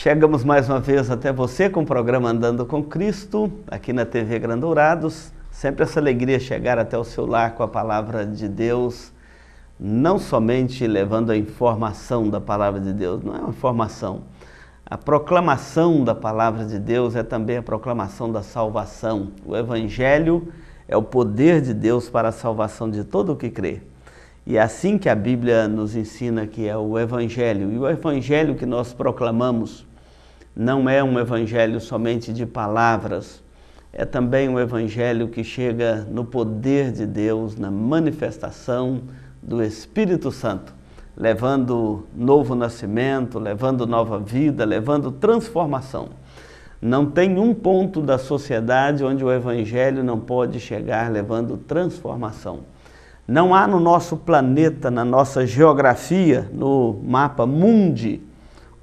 Chegamos mais uma vez até você com o programa Andando com Cristo, aqui na TV Gran Dourados. Sempre essa alegria chegar até o seu lar com a Palavra de Deus, não somente levando a informação da Palavra de Deus, não é uma informação. A proclamação da Palavra de Deus é também a proclamação da salvação. O Evangelho é o poder de Deus para a salvação de todo o que crê. E é assim que a Bíblia nos ensina que é o Evangelho. E o Evangelho que nós proclamamos não é um Evangelho somente de palavras, é também um Evangelho que chega no poder de Deus, na manifestação do Espírito Santo, levando novo nascimento, levando nova vida, levando transformação. Não tem um ponto da sociedade onde o Evangelho não pode chegar levando transformação. Não há no nosso planeta, na nossa geografia, no mapa mundi,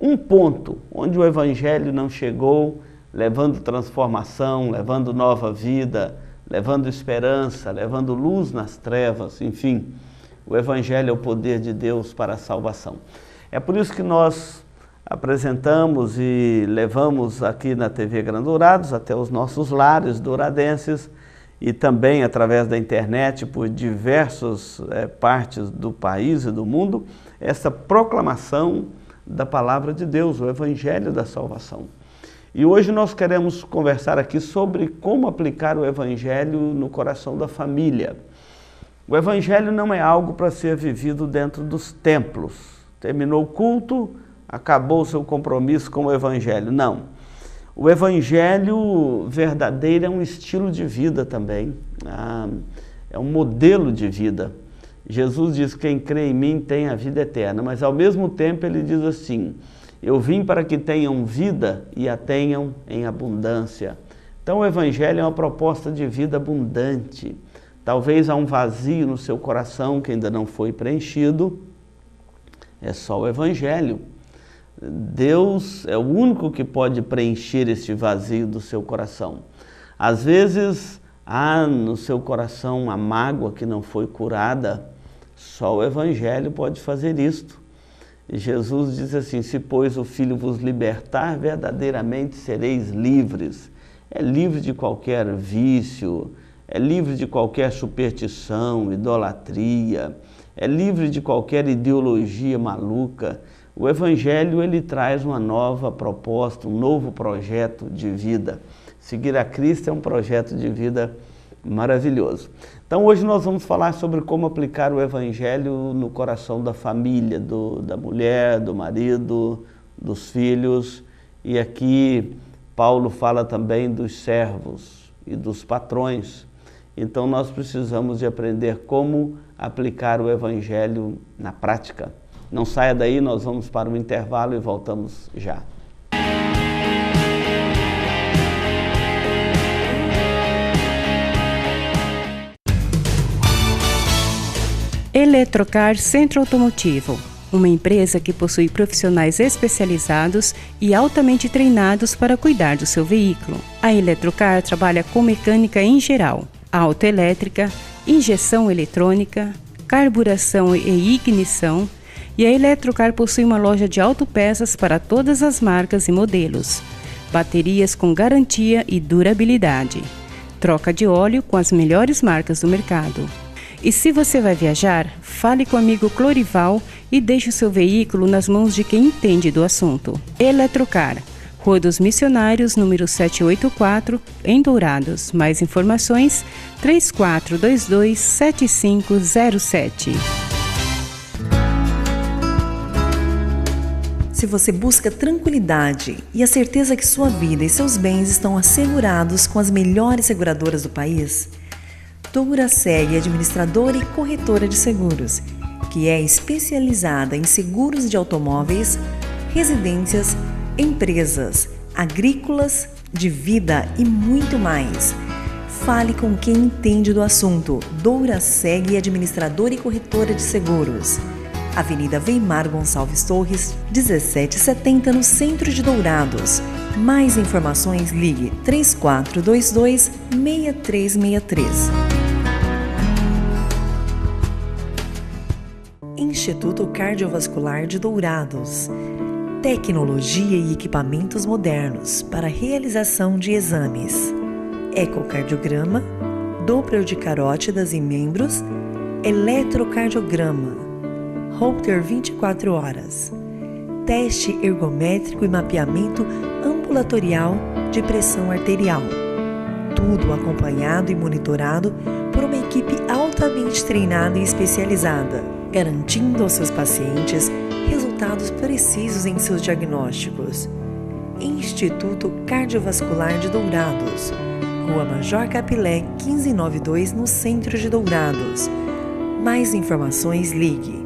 um ponto onde o Evangelho não chegou levando transformação, levando nova vida, levando esperança, levando luz nas trevas, enfim. O Evangelho é o poder de Deus para a salvação. É por isso que nós apresentamos e levamos aqui na TV Gran Dourados até os nossos lares douradenses e também através da internet por diversas partes do país e do mundo, essa proclamação da Palavra de Deus, o Evangelho da salvação. E hoje nós queremos conversar aqui sobre como aplicar o Evangelho no coração da família. O Evangelho não é algo para ser vivido dentro dos templos. Terminou o culto, acabou o seu compromisso com o Evangelho. Não. O Evangelho verdadeiro é um estilo de vida também, é um modelo de vida. Jesus diz que quem crê em mim tem a vida eterna, mas ao mesmo tempo ele diz assim, eu vim para que tenham vida e a tenham em abundância. Então o Evangelho é uma proposta de vida abundante. Talvez há um vazio no seu coração que ainda não foi preenchido, é só o Evangelho. Deus é o único que pode preencher este vazio do seu coração. Às vezes há no seu coração uma mágoa que não foi curada, só o Evangelho pode fazer isto. E Jesus diz assim, se pois o Filho vos libertar, verdadeiramente sereis livres. É livre de qualquer vício, é livre de qualquer superstição, idolatria, é livre de qualquer ideologia maluca. O Evangelho, ele traz uma nova proposta, um novo projeto de vida. Seguir a Cristo é um projeto de vida maravilhoso. Então hoje nós vamos falar sobre como aplicar o Evangelho no coração da família, da mulher, do marido, dos filhos. E aqui Paulo fala também dos servos e dos patrões. Então nós precisamos de aprender como aplicar o Evangelho na prática. Não saia daí, nós vamos para um intervalo e voltamos já. Eletrocar Centro Automotivo, uma empresa que possui profissionais especializados e altamente treinados para cuidar do seu veículo. A Eletrocar trabalha com mecânica em geral, autoelétrica, injeção eletrônica, carburação e ignição, e a Eletrocar possui uma loja de autopeças para todas as marcas e modelos, baterias com garantia e durabilidade, troca de óleo com as melhores marcas do mercado. E se você vai viajar, fale com o amigo Clorival e deixe o seu veículo nas mãos de quem entende do assunto. Eletrocar, Rua dos Missionários, número 784, em Dourados. Mais informações, 3422-7507. Se você busca tranquilidade e a certeza que sua vida e seus bens estão assegurados com as melhores seguradoras do país, Douraseg, administradora e corretora de seguros, que é especializada em seguros de automóveis, residências, empresas, agrícolas, de vida e muito mais. Fale com quem entende do assunto. Douraseg, administradora e corretora de seguros. Avenida Weimar Gonçalves Torres, 1770, no centro de Dourados. Mais informações, ligue 3422-6363. Instituto Cardiovascular de Dourados. tecnologia e equipamentos modernos para realização de exames, ecocardiograma, Doppler de carótidas e membros, eletrocardiograma, Holter 24 horas, teste ergométrico e mapeamento ambulatorial de pressão arterial. Tudo acompanhado e monitorado por uma equipe altamente treinada e especializada, garantindo aos seus pacientes resultados precisos em seus diagnósticos. Instituto Cardiovascular de Dourados, Rua Major Capilé, 1592, no centro de Dourados. Mais informações, ligue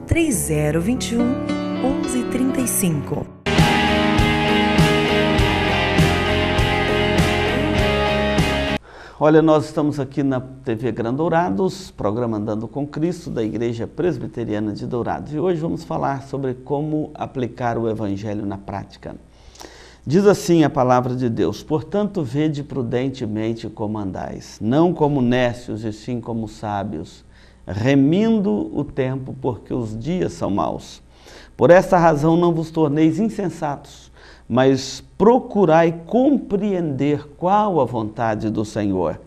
3021 1135. Olha, nós estamos aqui na TV Grandourados, programa Andando com Cristo, da Igreja Presbiteriana de Dourados. E hoje vamos falar sobre como aplicar o Evangelho na prática. Diz assim a palavra de Deus: portanto, vede prudentemente como andais, não como nécios e sim como sábios, remindo o tempo, porque os dias são maus. Por esta razão não vos torneis insensatos, mas procurai compreender qual a vontade do Senhor.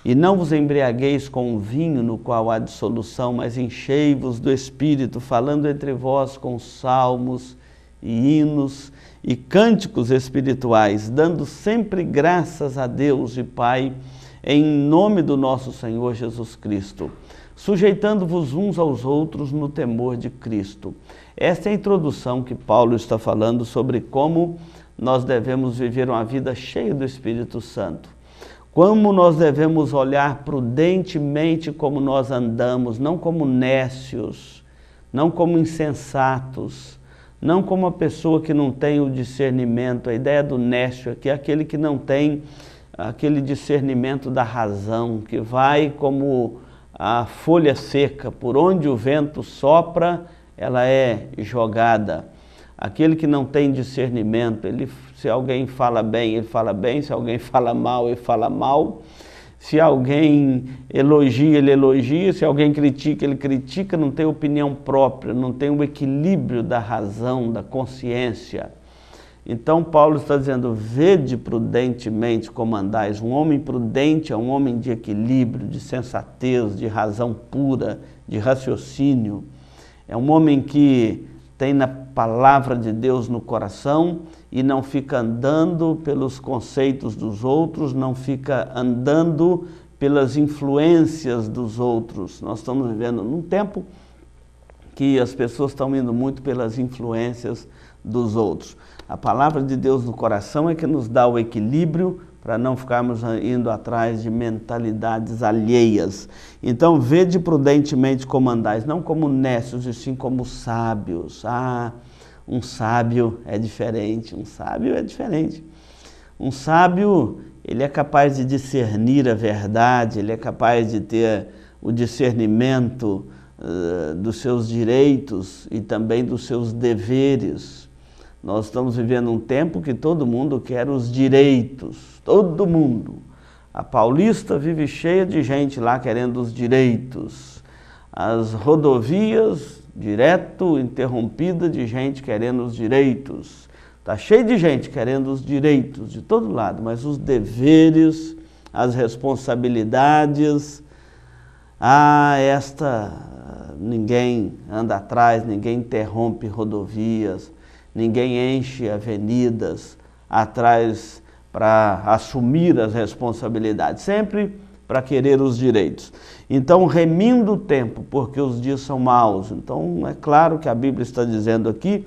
E não vos embriagueis com o vinho no qual há dissolução, mas enchei-vos do Espírito, falando entre vós com salmos e hinos e cânticos espirituais, dando sempre graças a Deus e Pai, em nome do nosso Senhor Jesus Cristo, sujeitando-vos uns aos outros no temor de Cristo. Esta é a introdução que Paulo está falando sobre como nós devemos viver uma vida cheia do Espírito Santo. Como nós devemos olhar prudentemente como nós andamos, não como nécios, não como insensatos, não como uma pessoa que não tem o discernimento. A ideia do nécio aqui é aquele que não tem aquele discernimento da razão, que vai como a folha seca, por onde o vento sopra, ela é jogada. Aquele que não tem discernimento, se alguém fala bem, ele fala bem, se alguém fala mal, ele fala mal. Se alguém elogia, ele elogia, se alguém critica, ele critica, não tem opinião própria, não tem o equilíbrio da razão, da consciência. Então Paulo está dizendo: vede prudentemente como andais. Um homem prudente é um homem de equilíbrio, de sensatez, de razão pura, de raciocínio. É um homem que tem na palavra de Deus no coração e não fica andando pelos conceitos dos outros, não fica andando pelas influências dos outros. Nós estamos vivendo num tempo que as pessoas estão indo muito pelas influências dos outros. A palavra de Deus no coração é que nos dá o equilíbrio para não ficarmos indo atrás de mentalidades alheias. Então, vede prudentemente como andais, não como nécios, e sim como sábios. Um sábio é diferente, um sábio é diferente. Um sábio, ele é capaz de discernir a verdade, ele é capaz de ter o discernimento dos seus direitos e também dos seus deveres. Nós estamos vivendo um tempo que todo mundo quer os direitos, todo mundo. A Paulista vive cheia de gente lá querendo os direitos. As rodovias, direto interrompida de gente querendo os direitos. Está cheio de gente querendo os direitos de todo lado, mas os deveres, as responsabilidades, ninguém anda atrás, ninguém interrompe rodovias, ninguém enche avenidas atrás para assumir as responsabilidades, sempre para querer os direitos. Então, remindo o tempo, porque os dias são maus. Então, é claro que a Bíblia está dizendo aqui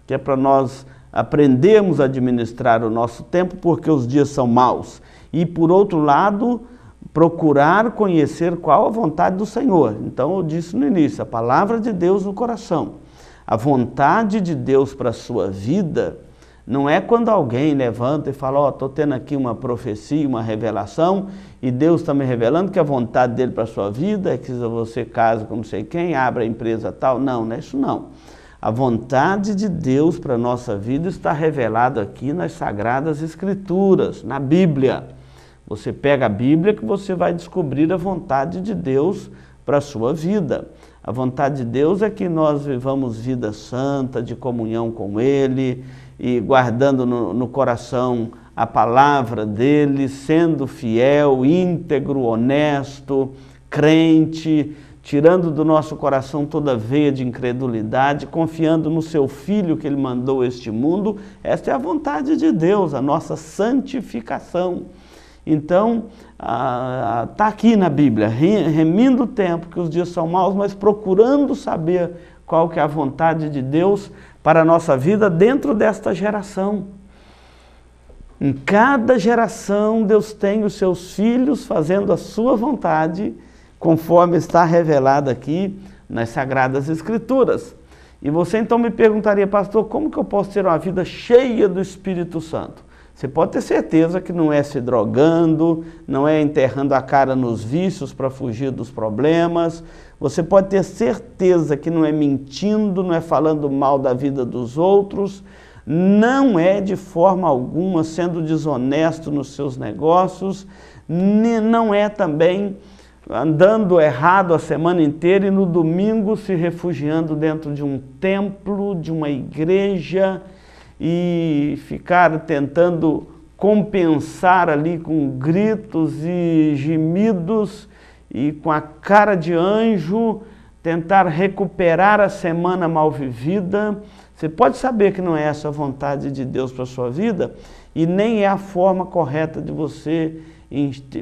que é para nós aprendermos a administrar o nosso tempo, porque os dias são maus. E, por outro lado, procurar conhecer qual a vontade do Senhor. Então, eu disse no início, a palavra de Deus no coração. A vontade de Deus para a sua vida não é quando alguém levanta e fala: estou tendo aqui uma profecia, uma revelação, e Deus está me revelando que a vontade dele para a sua vida é que você case com não sei quem, abra a empresa tal. Não, não é isso não. A vontade de Deus para a nossa vida está revelada aqui nas Sagradas Escrituras, na Bíblia. Você pega a Bíblia que você vai descobrir a vontade de Deus para a sua vida. A vontade de Deus é que nós vivamos vida santa, de comunhão com Ele, e guardando no coração a palavra dEle, sendo fiel, íntegro, honesto, crente, tirando do nosso coração toda veia de incredulidade, confiando no seu Filho que Ele mandou a este mundo. Esta é a vontade de Deus, a nossa santificação. Então, está aqui na Bíblia, remindo o tempo, que os dias são maus, mas procurando saber qual que é a vontade de Deus para a nossa vida dentro desta geração. Em cada geração, Deus tem os seus filhos fazendo a sua vontade, conforme está revelado aqui nas Sagradas Escrituras. E você então me perguntaria, pastor, como que eu posso ter uma vida cheia do Espírito Santo? Você pode ter certeza que não é se drogando, não é enterrando a cara nos vícios para fugir dos problemas. Você pode ter certeza que não é mentindo, não é falando mal da vida dos outros, não é de forma alguma sendo desonesto nos seus negócios, não é também andando errado a semana inteira e no domingo se refugiando dentro de um templo, de uma igreja, e ficar tentando compensar ali com gritos e gemidos e com a cara de anjo, tentar recuperar a semana mal vivida. Você pode saber que não é essa a vontade de Deus para a sua vida e nem é a forma correta de você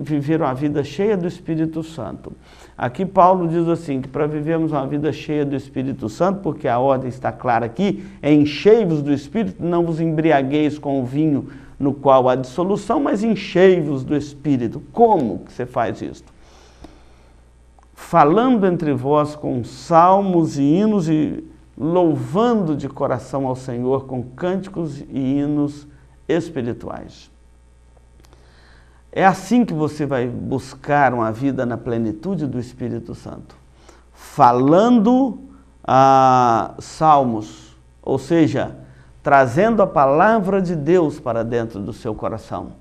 viver uma vida cheia do Espírito Santo. Aqui Paulo diz assim, que para vivermos uma vida cheia do Espírito Santo, porque a ordem está clara aqui, é enchei-vos do Espírito, não vos embriagueis com o vinho no qual há dissolução, mas enchei-vos do Espírito. Como que você faz isso? Falando entre vós com salmos e hinos e louvando de coração ao Senhor com cânticos e hinos espirituais. É assim que você vai buscar uma vida na plenitude do Espírito Santo. Falando salmos, ou seja, trazendo a palavra de Deus para dentro do seu coração.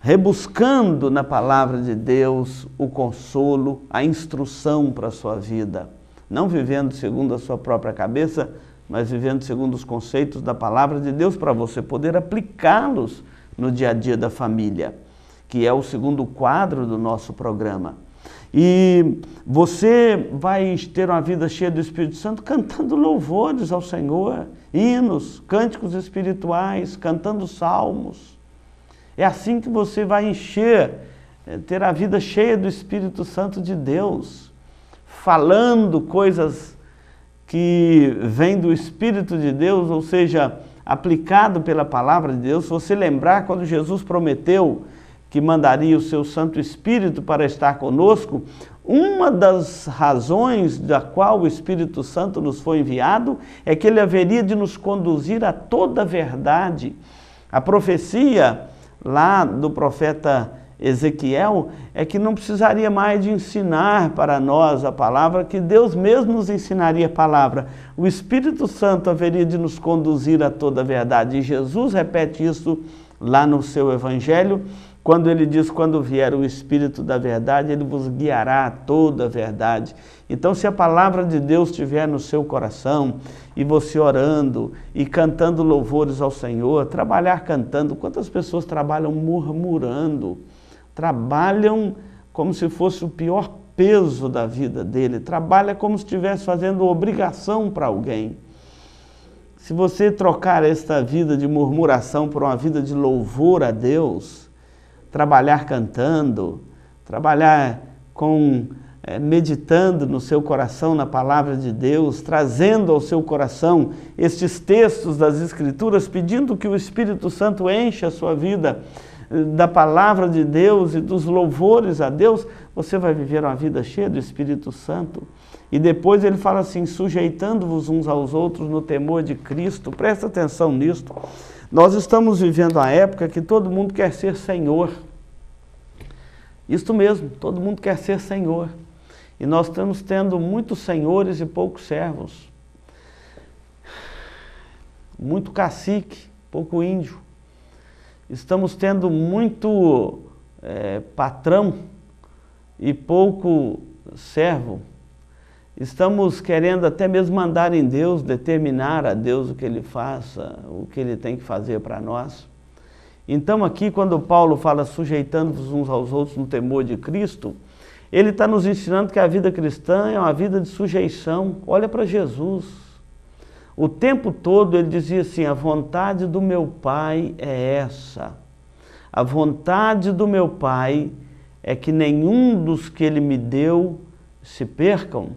Rebuscando na palavra de Deus o consolo, a instrução para a sua vida. Não vivendo segundo a sua própria cabeça, mas vivendo segundo os conceitos da palavra de Deus para você poder aplicá-los no dia a dia da família, que é o segundo quadro do nosso programa. E você vai ter uma vida cheia do Espírito Santo cantando louvores ao Senhor, hinos, cânticos espirituais, cantando salmos. É assim que você vai ter a vida cheia do Espírito Santo de Deus, falando coisas que vêm do Espírito de Deus, ou seja, aplicado pela palavra de Deus. Se você lembrar quando Jesus prometeu que mandaria o seu Santo Espírito para estar conosco, uma das razões da qual o Espírito Santo nos foi enviado é que ele haveria de nos conduzir a toda a verdade. A profecia lá do profeta Ezequiel é que não precisaria mais de ensinar para nós a palavra, que Deus mesmo nos ensinaria a palavra. O Espírito Santo haveria de nos conduzir a toda a verdade. E Jesus repete isso lá no seu Evangelho, quando ele diz, quando vier o Espírito da verdade, ele vos guiará a toda a verdade. Então, se a palavra de Deus estiver no seu coração, e você orando e cantando louvores ao Senhor, trabalhar cantando, quantas pessoas trabalham murmurando? Trabalham como se fosse o pior peso da vida dele, trabalha como se estivesse fazendo obrigação para alguém. Se você trocar esta vida de murmuração por uma vida de louvor a Deus, trabalhar cantando, trabalhar meditando no seu coração na palavra de Deus, trazendo ao seu coração estes textos das Escrituras, pedindo que o Espírito Santo encha a sua vida da palavra de Deus e dos louvores a Deus, você vai viver uma vida cheia do Espírito Santo. E depois ele fala assim, sujeitando-vos uns aos outros no temor de Cristo. Presta atenção nisto. Nós estamos vivendo uma época que todo mundo quer ser senhor. Isto mesmo, todo mundo quer ser senhor. E nós estamos tendo muitos senhores e poucos servos. Muito cacique, pouco índio. Estamos tendo muito patrão e pouco servo, estamos querendo até mesmo mandar em Deus, determinar a Deus o que Ele faça, o que Ele tem que fazer para nós. Então aqui quando Paulo fala sujeitando-vos uns aos outros no temor de Cristo, ele está nos ensinando que a vida cristã é uma vida de sujeição. Olha para Jesus. O tempo todo ele dizia assim, a vontade do meu Pai é essa. A vontade do meu Pai é que nenhum dos que Ele me deu se percam.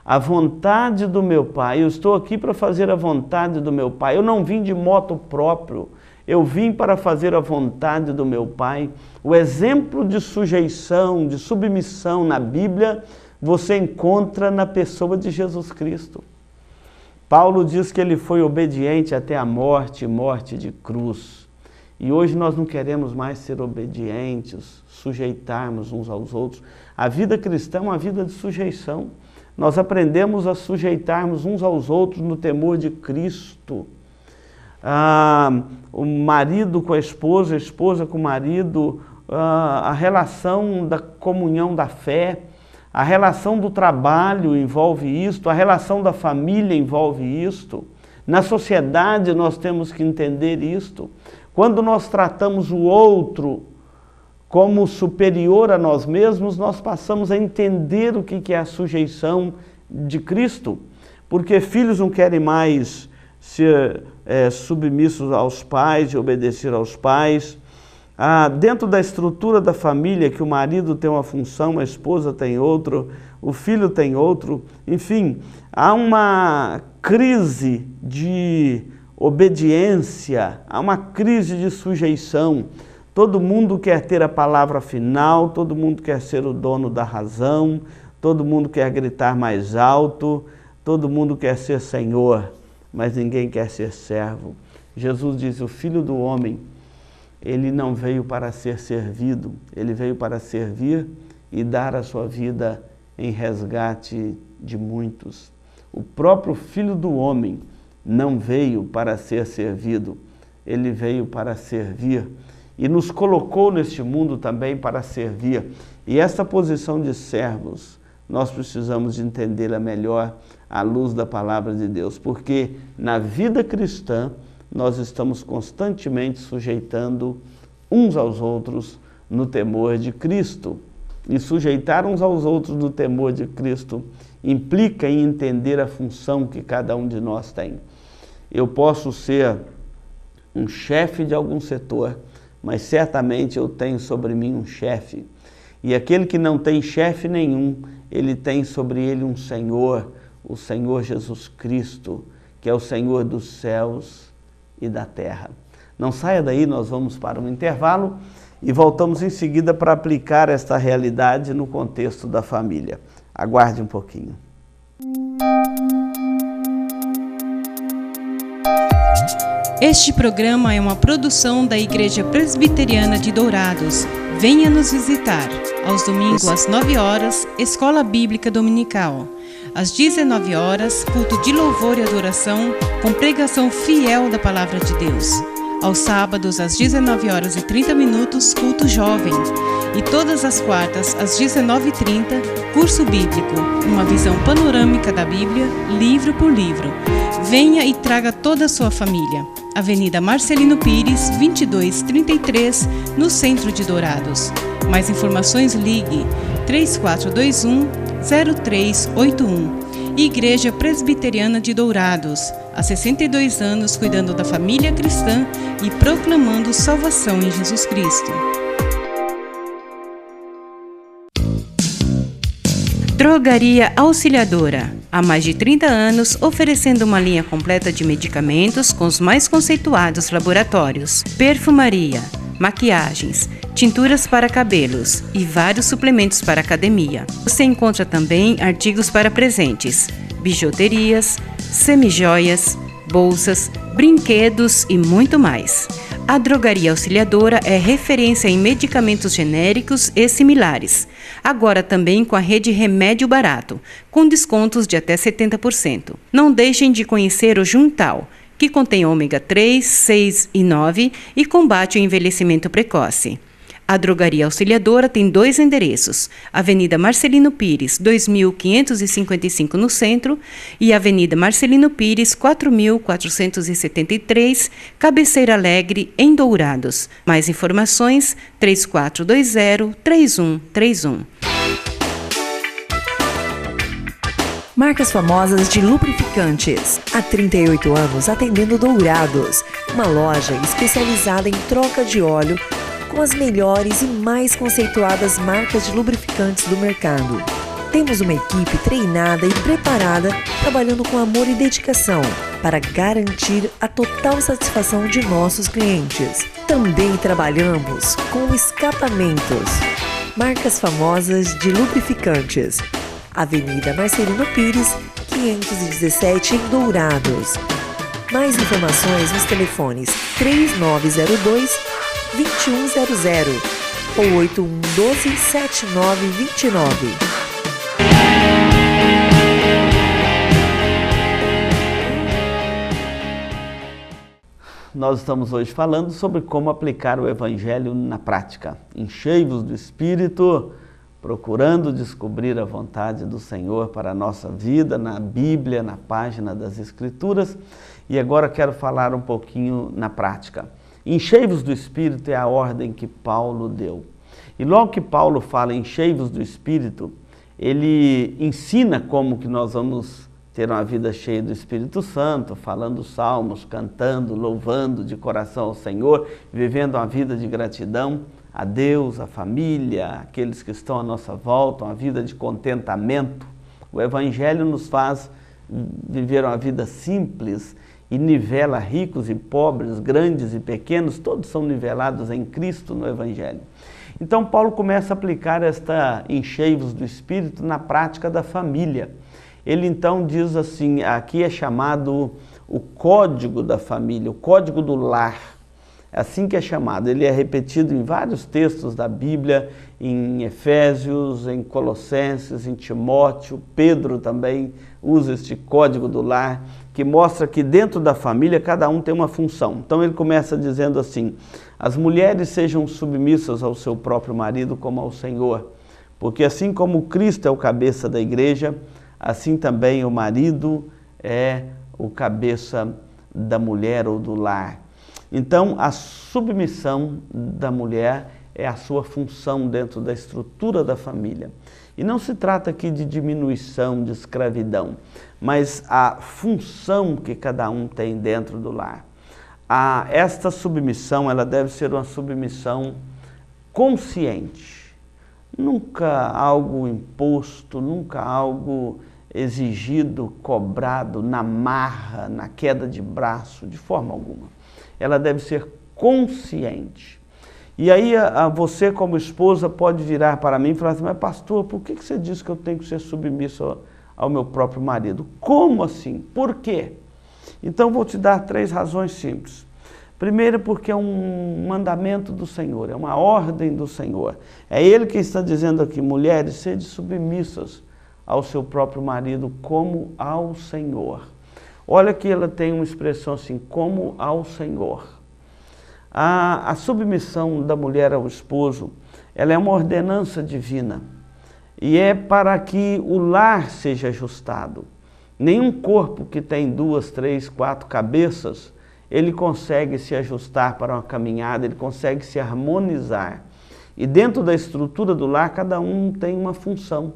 A vontade do meu Pai, eu estou aqui para fazer a vontade do meu Pai. Eu não vim de moto próprio, eu vim para fazer a vontade do meu Pai. O exemplo de sujeição, de submissão na Bíblia, você encontra na pessoa de Jesus Cristo. Paulo diz que ele foi obediente até a morte, morte de cruz. E hoje nós não queremos mais ser obedientes, sujeitarmos uns aos outros. A vida cristã é uma vida de sujeição. Nós aprendemos a sujeitarmos uns aos outros no temor de Cristo. O marido com a esposa com o marido, a relação da comunhão da fé, a relação do trabalho envolve isto, a relação da família envolve isto. Na sociedade nós temos que entender isto. Quando nós tratamos o outro como superior a nós mesmos, nós passamos a entender o que é a sujeição de Cristo, porque filhos não querem mais ser submissos aos pais, de obedecer aos pais. Dentro da estrutura da família, que o marido tem uma função, a esposa tem outro, o filho tem outro, enfim, há uma crise de obediência, há uma crise de sujeição. Todo mundo quer ter a palavra final, todo mundo quer ser o dono da razão, todo mundo quer gritar mais alto, todo mundo quer ser senhor, mas ninguém quer ser servo. Jesus diz, o Filho do Homem, ele não veio para ser servido, ele veio para servir e dar a sua vida em resgate de muitos. O próprio Filho do Homem não veio para ser servido, ele veio para servir e nos colocou neste mundo também para servir. E essa posição de servos, nós precisamos de entendê-la melhor à luz da palavra de Deus, porque na vida cristã nós estamos constantemente sujeitando uns aos outros no temor de Cristo. E sujeitar uns aos outros no temor de Cristo implica em entender a função que cada um de nós tem. Eu posso ser um chefe de algum setor, mas certamente eu tenho sobre mim um chefe. E aquele que não tem chefe nenhum, ele tem sobre ele um Senhor, o Senhor Jesus Cristo, que é o Senhor dos céus e da terra. Não saia daí, nós vamos para um intervalo e voltamos em seguida para aplicar esta realidade no contexto da família. Aguarde um pouquinho. Este programa é uma produção da Igreja Presbiteriana de Dourados. Venha nos visitar. Aos domingos, às 9 horas, Escola Bíblica Dominical. Às 19 horas, culto de louvor e adoração, com pregação fiel da Palavra de Deus. Aos sábados, às 19 horas e 30 minutos, culto jovem. E todas as quartas, às 19h30, curso bíblico, uma visão panorâmica da Bíblia, livro por livro. Venha e traga toda a sua família. Avenida Marcelino Pires, 2233, no centro de Dourados. Mais informações, ligue 3421-0381. Igreja Presbiteriana de Dourados, há 62 anos cuidando da família cristã e proclamando salvação em Jesus Cristo. Drogaria Auxiliadora, há mais de 30 anos oferecendo uma linha completa de medicamentos com os mais conceituados laboratórios, perfumaria, maquiagens, tinturas para cabelos e vários suplementos para academia. Você encontra também artigos para presentes, bijuterias, semijoias, bolsas, brinquedos e muito mais. A Drogaria Auxiliadora é referência em medicamentos genéricos e similares. Agora também com a rede Remédio Barato, com descontos de até 70%. Não deixem de conhecer o Juntal, que contém ômega 3, 6 e 9 e combate o envelhecimento precoce. A Drogaria Auxiliadora tem 2 endereços, Avenida Marcelino Pires, 2555 no centro e Avenida Marcelino Pires, 4473, Cabeceira Alegre, em Dourados. Mais informações, 3420-3131. Marcas Famosas de Lubrificantes. Há 38 anos atendendo Dourados. Uma loja especializada em troca de óleo com as melhores e mais conceituadas marcas de lubrificantes do mercado. Temos uma equipe treinada e preparada, trabalhando com amor e dedicação para garantir a total satisfação de nossos clientes. Também trabalhamos com escapamentos. Marcas Famosas de Lubrificantes. Avenida Marcelino Pires, 517 em Dourados. Mais informações nos telefones 3902-2100 ou 8112-7929. Nós estamos hoje falando sobre como aplicar o Evangelho na prática. Enchei-vos do Espírito, procurando descobrir a vontade do Senhor para a nossa vida, na Bíblia, na página das Escrituras. E agora quero falar um pouquinho na prática. Enchei-vos do Espírito é a ordem que Paulo deu. E logo que Paulo fala enchei-vos do Espírito, ele ensina como que nós vamos ter uma vida cheia do Espírito Santo, falando salmos, cantando, louvando de coração ao Senhor, vivendo uma vida de gratidão a Deus, a família, aqueles que estão à nossa volta, uma vida de contentamento. O Evangelho nos faz viver uma vida simples e nivela ricos e pobres, grandes e pequenos, todos são nivelados em Cristo no Evangelho. Então Paulo começa a aplicar esta enchei-vos do Espírito na prática da família. Ele então diz assim, aqui é chamado o código da família, o código do lar. É assim que é chamado. Ele é repetido em vários textos da Bíblia, em Efésios, em Colossenses, em Timóteo. Pedro também usa este código do lar, que mostra que dentro da família cada um tem uma função. Então ele começa dizendo assim, as mulheres sejam submissas ao seu próprio marido como ao Senhor, porque assim como Cristo é o cabeça da igreja, assim também o marido é o cabeça da mulher ou do lar. Então, a submissão da mulher é a sua função dentro da estrutura da família. E não se trata aqui de diminuição, de escravidão, mas a função que cada um tem dentro do lar. Esta submissão, ela deve ser uma submissão consciente. Nunca algo imposto, nunca algo exigido, cobrado, na marra, na queda de braço, de forma alguma. Ela deve ser consciente. E aí você como esposa pode virar para mim e falar assim, mas pastor, por que você diz que eu tenho que ser submisso ao meu próprio marido? Como assim? Por quê? Então vou te dar 3 razões simples. Primeiro, porque é um mandamento do Senhor, é uma ordem do Senhor. É Ele que está dizendo aqui, mulheres, sede submissas ao seu próprio marido como ao Senhor. Olha que ela tem uma expressão assim, como ao Senhor. A submissão da mulher ao esposo, ela é uma ordenança divina e é para que o lar seja ajustado. Nenhum corpo que tem 2, 3, 4 cabeças, ele consegue se ajustar para uma caminhada, ele consegue se harmonizar. E dentro da estrutura do lar, cada um tem uma função.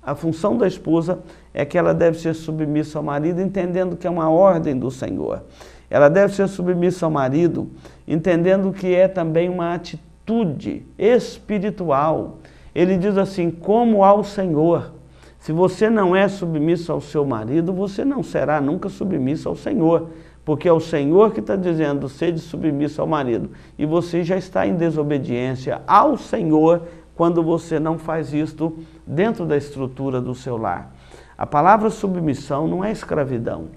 A função da esposa é que ela deve ser submissa ao marido, entendendo que é uma ordem do Senhor. Ela deve ser submissa ao marido, entendendo que é também uma atitude espiritual. Ele diz assim, como ao Senhor. Se você não é submisso ao seu marido, você não será nunca submisso ao Senhor. Porque é o Senhor que está dizendo, sede submisso ao marido. E você já está em desobediência ao Senhor quando você não faz isto dentro da estrutura do seu lar. A palavra submissão não é escravidão.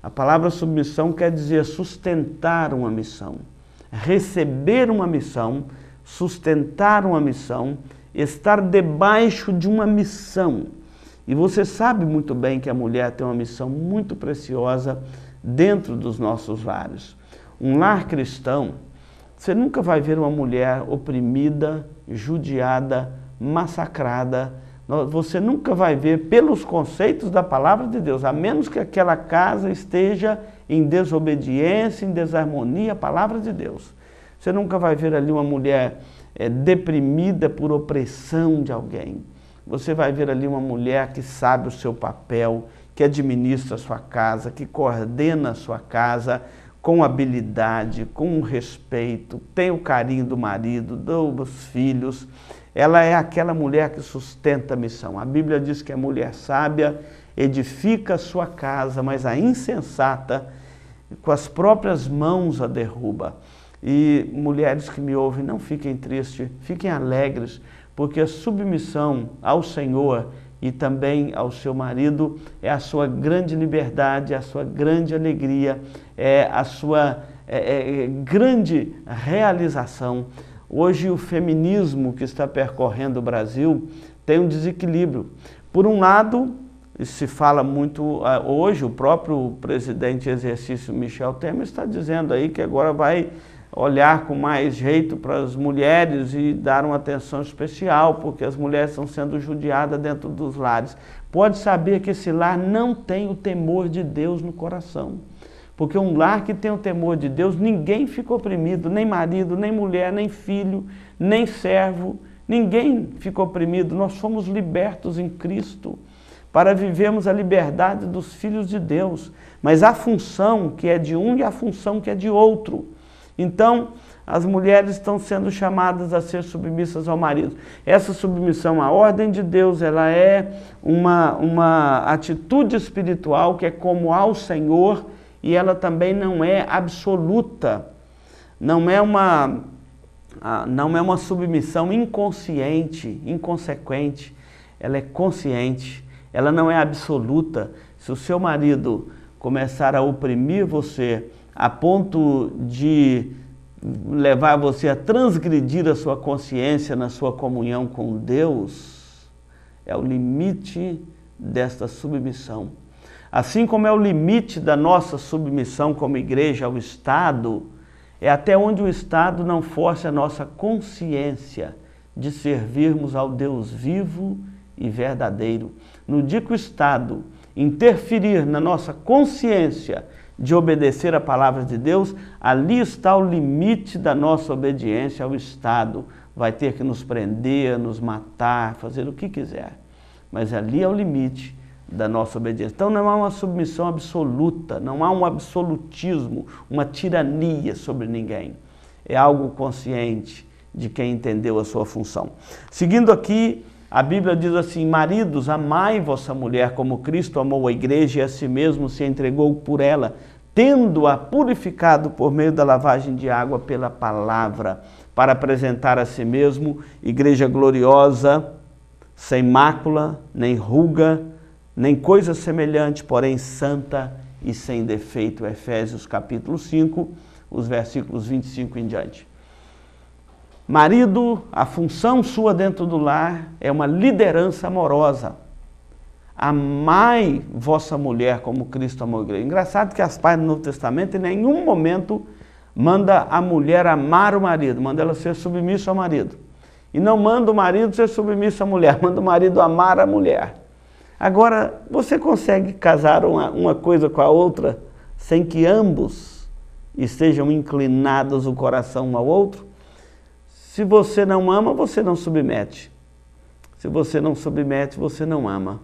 A palavra submissão quer dizer sustentar uma missão, receber uma missão, sustentar uma missão, estar debaixo de uma missão. E você sabe muito bem que a mulher tem uma missão muito preciosa dentro dos nossos lares. Um lar cristão Você nunca vai ver uma mulher oprimida, judiada, massacrada. Você nunca vai ver pelos conceitos da palavra de Deus, a menos que aquela casa esteja em desobediência, em desarmonia à palavra de Deus. Você nunca vai ver ali uma mulher deprimida por opressão de alguém. Você vai ver ali uma mulher que sabe o seu papel, que administra a sua casa, que coordena a sua casa com habilidade, com respeito, tem o carinho do marido, dos filhos. Ela é aquela mulher que sustenta a missão. A Bíblia diz que a mulher sábia edifica a sua casa, mas a insensata, com as próprias mãos, a derruba. E mulheres que me ouvem, não fiquem tristes, fiquem alegres, porque a submissão ao Senhor e também ao seu marido é a sua grande liberdade, é a sua grande alegria, é a sua grande realização. Hoje o feminismo que está percorrendo o Brasil tem um desequilíbrio. Por um lado, se fala muito, hoje o próprio presidente em exercício Michel Temer está dizendo aí que agora vai olhar com mais jeito para as mulheres e dar uma atenção especial, porque as mulheres estão sendo judiadas dentro dos lares. Pode saber que esse lar não tem o temor de Deus no coração. Porque um lar que tem o temor de Deus, ninguém fica oprimido, nem marido, nem mulher, nem filho, nem servo, ninguém fica oprimido. Nós fomos libertos em Cristo para vivermos a liberdade dos filhos de Deus. Mas a função que é de um e a função que é de outro. Então, as mulheres estão sendo chamadas a ser submissas ao marido. Essa submissão à ordem de Deus, ela é uma atitude espiritual que é como ao Senhor, e ela também não é absoluta, não é uma submissão inconsciente, inconsequente, ela é consciente, ela não é absoluta. Se o seu marido começar a oprimir você a ponto de levar você a transgredir a sua consciência na sua comunhão com Deus, é o limite desta submissão. Assim como é o limite da nossa submissão como igreja ao Estado, é até onde o Estado não force a nossa consciência de servirmos ao Deus vivo e verdadeiro. No dia que o Estado interferir na nossa consciência de obedecer a palavra de Deus, ali está o limite da nossa obediência ao Estado. Vai ter que nos prender, nos matar, fazer o que quiser. Mas ali é o limite da nossa obediência. Então não há uma submissão absoluta, não há um absolutismo, uma tirania sobre ninguém. É algo consciente de quem entendeu a sua função. Seguindo aqui, a Bíblia diz assim: maridos, amai vossa mulher como Cristo amou a igreja e a si mesmo se entregou por ela, tendo-a purificado por meio da lavagem de água pela palavra, para apresentar a si mesmo igreja gloriosa, sem mácula, nem ruga, nem coisa semelhante, porém santa e sem defeito. Efésios capítulo 5, os versículos 25 em diante. Marido, a função sua dentro do lar é uma liderança amorosa. Amai vossa mulher como Cristo amou a igreja. Engraçado que as pais do Novo Testamento em nenhum momento manda a mulher amar o marido, manda ela ser submissa ao marido. E não manda o marido ser submisso à mulher, manda o marido amar a mulher. Agora, você consegue casar uma coisa com a outra sem que ambos estejam inclinados o coração um ao outro? Se você não ama, você não submete. Se você não submete, você não ama.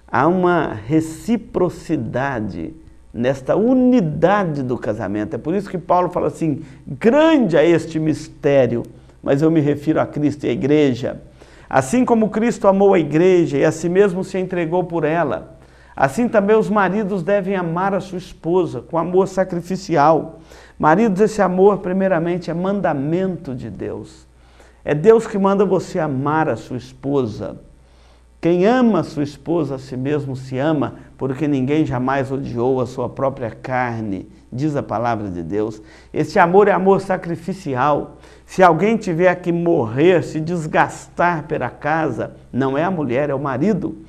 Há uma reciprocidade nesta unidade do casamento. É por isso que Paulo fala assim: grande é este mistério, mas eu me refiro a Cristo e à igreja. Assim como Cristo amou a igreja e a si mesmo se entregou por ela, assim também os maridos devem amar a sua esposa com amor sacrificial. Maridos, esse amor primeiramente é mandamento de Deus. É Deus que manda você amar a sua esposa. Quem ama a sua esposa a si mesmo se ama, porque ninguém jamais odiou a sua própria carne, diz a palavra de Deus. Esse amor é amor sacrificial. Se alguém tiver que morrer, se desgastar pela casa, não é a mulher, é o marido.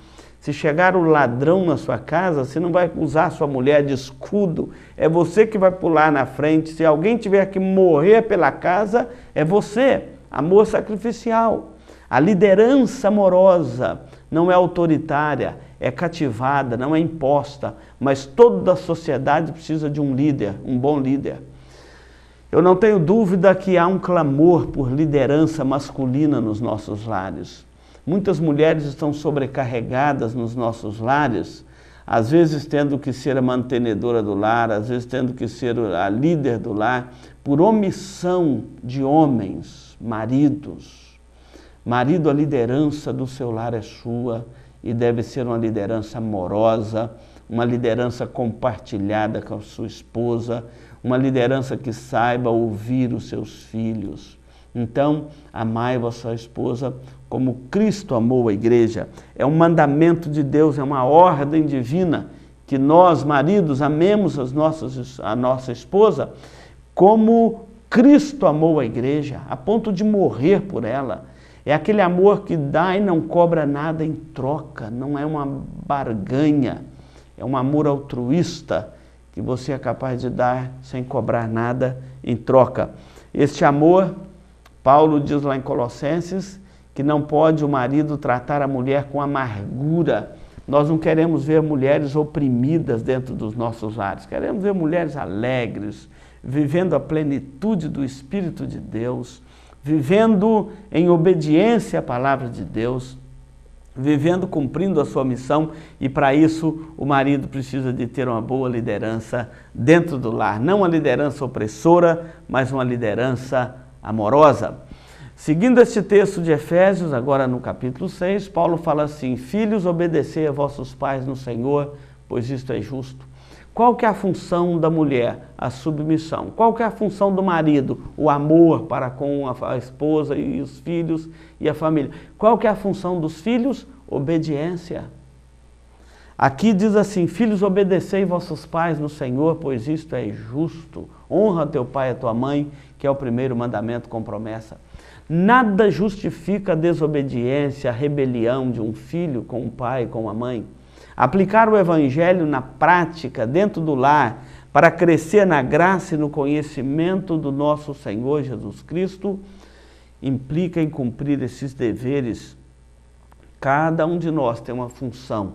Se chegar o ladrão na sua casa, você não vai usar a sua mulher de escudo, é você que vai pular na frente. Se alguém tiver que morrer pela casa, é você. Amor sacrificial. A liderança amorosa não é autoritária, é cativada, não é imposta, mas toda a sociedade precisa de um líder, um bom líder. Eu não tenho dúvida que há um clamor por liderança masculina nos nossos lares. Muitas mulheres estão sobrecarregadas nos nossos lares, às vezes tendo que ser a mantenedora do lar, às vezes tendo que ser a líder do lar, por omissão de homens, maridos. Marido, a liderança do seu lar é sua e deve ser uma liderança amorosa, uma liderança compartilhada com a sua esposa, uma liderança que saiba ouvir os seus filhos. Então, amai vossa esposa como Cristo amou a igreja. É um mandamento de Deus, é uma ordem divina, que nós, maridos, amemos a nossa esposa como Cristo amou a igreja, a ponto de morrer por ela. É aquele amor que dá e não cobra nada em troca, não é uma barganha, é um amor altruísta que você é capaz de dar sem cobrar nada em troca. Este amor, Paulo diz lá em Colossenses, que não pode o marido tratar a mulher com amargura. Nós não queremos ver mulheres oprimidas dentro dos nossos lares, queremos ver mulheres alegres, vivendo a plenitude do Espírito de Deus, vivendo em obediência à palavra de Deus, vivendo, cumprindo a sua missão, e para isso o marido precisa de ter uma boa liderança dentro do lar, não uma liderança opressora, mas uma liderança amorosa. Seguindo este texto de Efésios, agora no capítulo 6, Paulo fala assim: filhos, obedecei a vossos pais no Senhor, pois isto é justo. Qual que é a função da mulher? A submissão. Qual que é a função do marido? O amor para com a esposa e os filhos e a família. Qual que é a função dos filhos? Obediência. Aqui diz assim: filhos, obedecei vossos pais no Senhor, pois isto é justo. Honra teu pai e a tua mãe, que é o primeiro mandamento com promessa. Nada justifica a desobediência, a rebelião de um filho com o pai e com a mãe. Aplicar o Evangelho na prática, dentro do lar, para crescer na graça e no conhecimento do nosso Senhor Jesus Cristo, implica em cumprir esses deveres. Cada um de nós tem uma função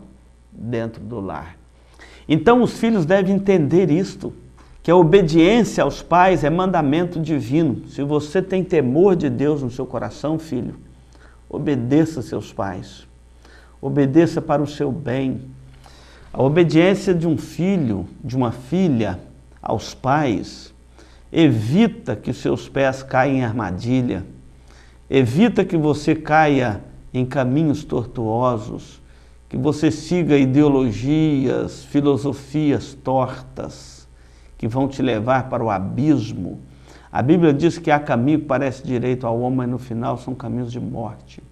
dentro do lar. Então os filhos devem entender isto, que a obediência aos pais é mandamento divino. Se você tem temor de Deus no seu coração, filho, obedeça seus pais. Obedeça para o seu bem. A obediência de um filho, de uma filha aos pais, evita que seus pés caiam em armadilha, evita que você caia em caminhos tortuosos, que você siga ideologias, filosofias tortas, que vão te levar para o abismo. A Bíblia diz que há caminho que parece direito ao homem, mas no final são caminhos de morte.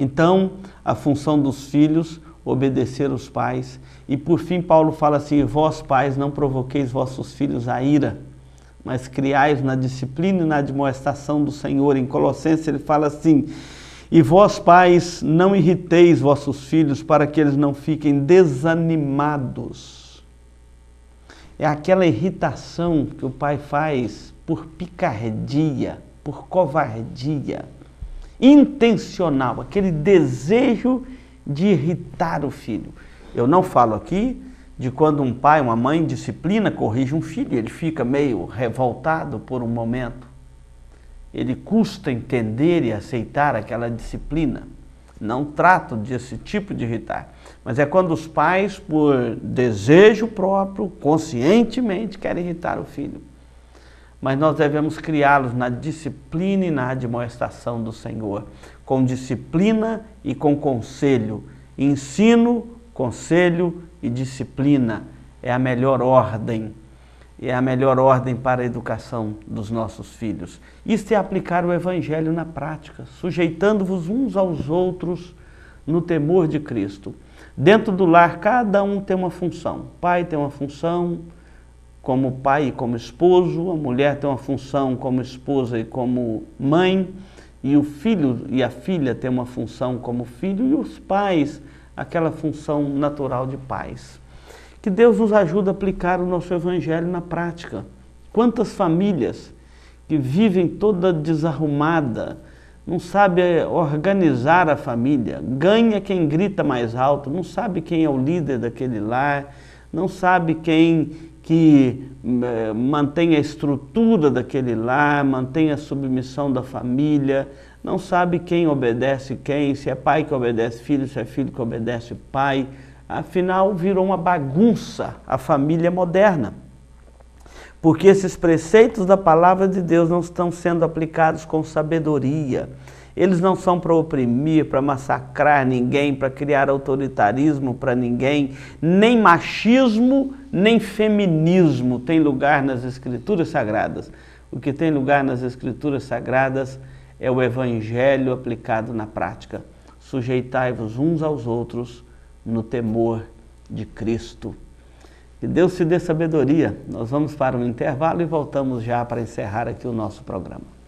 Então, a função dos filhos, obedecer os pais. E por fim, Paulo fala assim: vós pais, não provoqueis vossos filhos a ira, mas criai-os na disciplina e na admoestação do Senhor. Em Colossenses ele fala assim: e vós pais, não irriteis vossos filhos, para que eles não fiquem desanimados. É aquela irritação que o pai faz por picardia, por covardia, intencional, aquele desejo de irritar o filho. Eu não falo aqui de quando um pai, uma mãe disciplina, corrige um filho, ele fica meio revoltado por um momento. Ele custa entender e aceitar aquela disciplina. Não trato desse tipo de irritar, mas é quando os pais, por desejo próprio, conscientemente querem irritar o filho. Mas nós devemos criá-los na disciplina e na admoestação do Senhor, com disciplina e com conselho. Ensino, conselho e disciplina é a melhor ordem. É a melhor ordem para a educação dos nossos filhos. Isto é aplicar o Evangelho na prática, sujeitando-vos uns aos outros no temor de Cristo. Dentro do lar, cada um tem uma função. O pai tem uma função como pai e como esposo, a mulher tem uma função como esposa e como mãe, e o filho e a filha têm uma função como filho, e os pais, aquela função natural de pais. Que Deus nos ajude a aplicar o nosso Evangelho na prática. Quantas famílias que vivem toda desarrumada, não sabe organizar a família, ganha quem grita mais alto, não sabe quem é o líder daquele lar, não sabe quem que mantém a estrutura daquele lar, mantém a submissão da família, não sabe quem obedece quem, se é pai que obedece filho, se é filho que obedece pai. Afinal, virou uma bagunça a família moderna. Porque esses preceitos da palavra de Deus não estão sendo aplicados com sabedoria. Eles não são para oprimir, para massacrar ninguém, para criar autoritarismo para ninguém. Nem machismo, nem feminismo tem lugar nas Escrituras Sagradas. O que tem lugar nas Escrituras Sagradas é o Evangelho aplicado na prática. Sujeitai-vos uns aos outros no temor de Cristo. Que Deus te dê sabedoria. Nós vamos para um intervalo e voltamos já para encerrar aqui o nosso programa.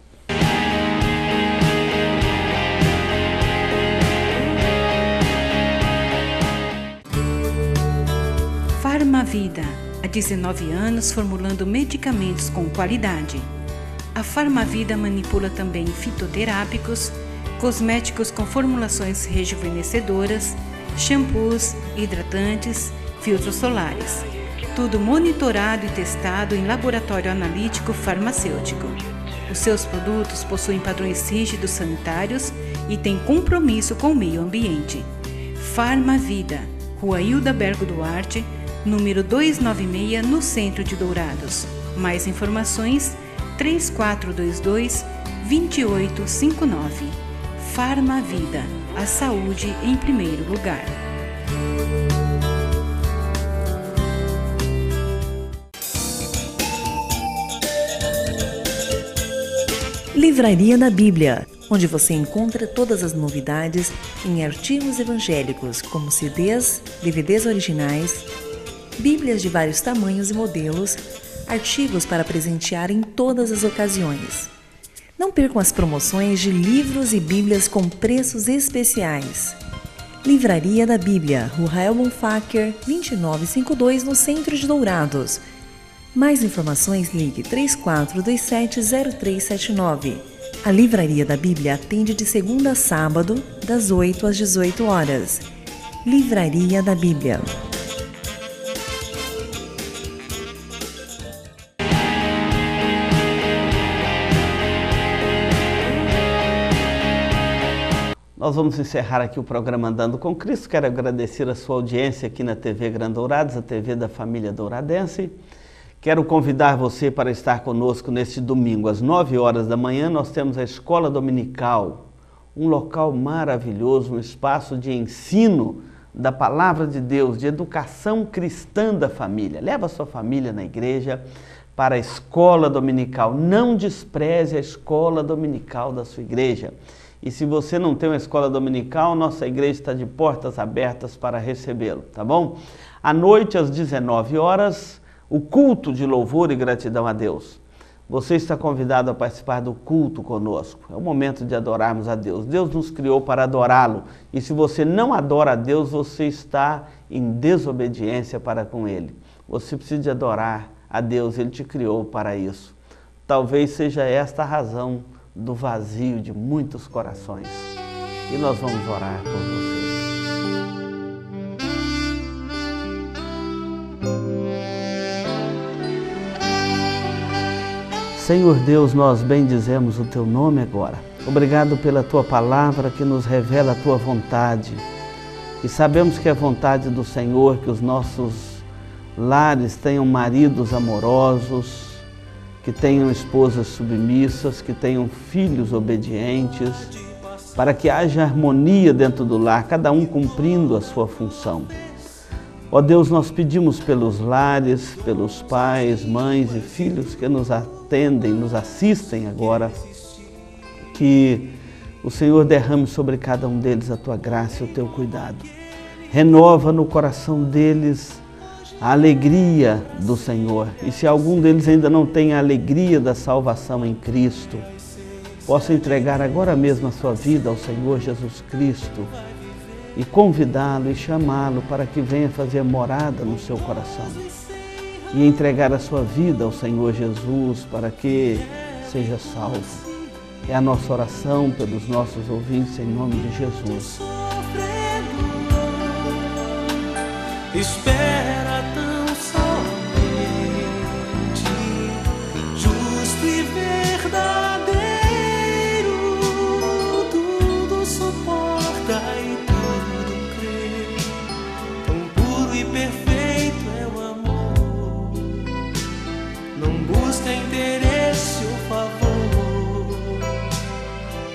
Farmavida, há 19 anos formulando medicamentos com qualidade. A Farmavida manipula também fitoterápicos, cosméticos com formulações rejuvenescedoras, shampoos, hidratantes, filtros solares. Tudo monitorado e testado em laboratório analítico farmacêutico. Os seus produtos possuem padrões rígidos sanitários e têm compromisso com o meio ambiente. Farmavida, Rua Hilda Bergo Duarte, número 296, no centro de Dourados. Mais informações, 3422-2859. Farmavida, a saúde em primeiro lugar. Livraria da Bíblia, onde você encontra todas as novidades em artigos evangélicos, como CDs, DVDs originais, Bíblias de vários tamanhos e modelos, artigos para presentear em todas as ocasiões. Não percam as promoções de livros e Bíblias com preços especiais. Livraria da Bíblia, Rua Rael Bonfacker, 2952, no centro de Dourados. Mais informações, ligue 3427-0379. A Livraria da Bíblia atende de segunda a sábado, das 8 às 18 horas. Livraria da Bíblia. Nós vamos encerrar aqui o programa Andando com Cristo. Quero agradecer a sua audiência aqui na TV Grande Dourados, a TV da família douradense. Quero convidar você para estar conosco neste domingo, às 9 horas da manhã. Nós temos a Escola Dominical, um local maravilhoso, um espaço de ensino da Palavra de Deus, de educação cristã da família. Leva a sua família na igreja para a Escola Dominical. Não despreze a Escola Dominical da sua igreja. E se você não tem uma escola dominical, nossa igreja está de portas abertas para recebê-lo, tá bom? À noite, às 19 horas, o culto de louvor e gratidão a Deus. Você está convidado a participar do culto conosco. É o momento de adorarmos a Deus. Deus nos criou para adorá-lo. E se você não adora a Deus, você está em desobediência para com Ele. Você precisa de adorar a Deus, Ele te criou para isso. Talvez seja esta a razão do vazio de muitos corações. E nós vamos orar por você. Senhor Deus, nós bendizemos o Teu nome agora. Obrigado pela Tua palavra que nos revela a Tua vontade. E sabemos que é vontade do Senhor que os nossos lares tenham maridos amorosos, que tenham esposas submissas, que tenham filhos obedientes, para que haja harmonia dentro do lar, cada um cumprindo a sua função. Ó Deus, nós pedimos pelos lares, pelos pais, mães e filhos que nos atendem, nos assistem agora, que o Senhor derrame sobre cada um deles a Tua graça e o Teu cuidado. Renova no coração deles a alegria do Senhor. E se algum deles ainda não tem a alegria da salvação em Cristo, possa entregar agora mesmo a sua vida ao Senhor Jesus Cristo e convidá-lo e chamá-lo para que venha fazer morada no seu coração e entregar a sua vida ao Senhor Jesus para que seja salvo. É a nossa oração pelos nossos ouvintes em nome de Jesus. Espera tão somente, justo e verdadeiro, tudo suporta e tudo crê. Tão puro e perfeito é o amor, não busca interesse ou favor,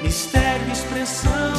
mistério e expressão